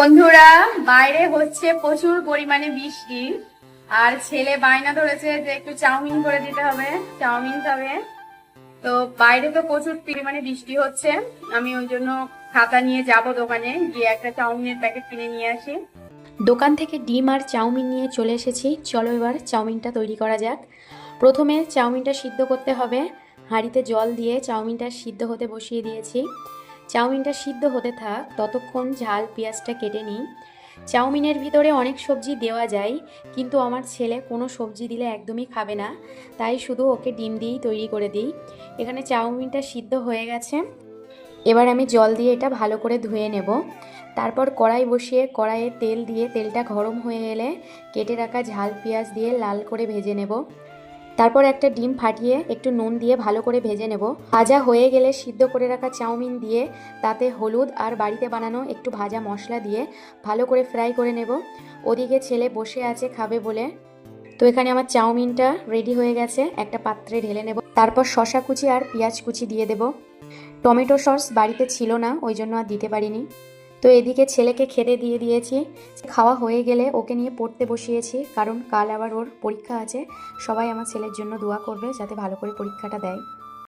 বন্ধুরা, বাইরে হচ্ছে প্রচুর পরিমাণে বৃষ্টি। আর ছেলে বায়না ধরেছে যে একটু চাউমিন করে দিতে হবে, চাউমিন খাবে। তো বাইরে তো প্রচুর পরিমাণে বৃষ্টি হচ্ছে। আমি ওই জন্য খাতা নিয়ে যাব দোকানে, গিয়ে একটা চাউমিনের প্যাকেট কিনে নিয়ে আসি। দোকান থেকে ডিম আর চাউমিন নিয়ে চলে এসেছি। চলো এবার চাউমিনটা তৈরি করা যাক। প্রথমে চাউমিনটা সিদ্ধ করতে হবে। হাঁড়িতে জল দিয়ে চাউমিনটা সিদ্ধ হতে বসিয়ে দিয়েছি। চাউমিনটা সিদ্ধ হতে থাক, ততক্ষণ ঝাল পেঁয়াজটা কেটে নিই। চাউমিনের ভিতরে অনেক সবজি দেওয়া যায়, কিন্তু আমার ছেলে কোনো সবজি দিলে একদমই খাবে না, তাই শুধু ওকে ডিম দিয়েই তৈরি করে দিই। এখানে চাউমিনটা সিদ্ধ হয়ে গেছে। এবার আমি জল দিয়ে এটা ভালো করে ধুয়ে নেব। তারপর কড়াই বসিয়ে কড়াইয়ে তেল দিয়ে তেলটা গরম হয়ে এলে কেটে রাখা ঝাল পেঁয়াজ দিয়ে লাল করে ভেজে নেব। তারপর একটা ডিম ফাটিয়ে একটু নুন দিয়ে ভালো করে ভেজে নেব। ভাজা হয়ে গেলে সিদ্ধ করে রাখা চাউমিন দিয়ে তাতে হলুদ আর বাড়িতে বানানো একটু ভাজা মশলা দিয়ে ভালো করে ফ্রাই করে নেব। ওদিকে ছেলে বসে আছে খাবে বলে। তো এখানে আমার চাউমিনটা রেডি হয়ে গেছে, একটা পাত্রে ঢেলে নেব। তারপর শসা কুচি আর পেঁয়াজ কুচি দিয়ে দেব। টমেটো সস বাড়িতে ছিল না, ওই জন্য আর দিতে পারিনি। তো এদিকে ছেলেকে খেতে দিয়ে দিয়েছি। খাওয়া হয়ে গেলে ওকে নিয়ে পড়তে বসিয়েছি, কারণ কাল আবার ওর পরীক্ষা আছে। সবাই আমার ছেলের জন্য দোয়া করবে যাতে ভালো করে পরীক্ষাটা দেয়।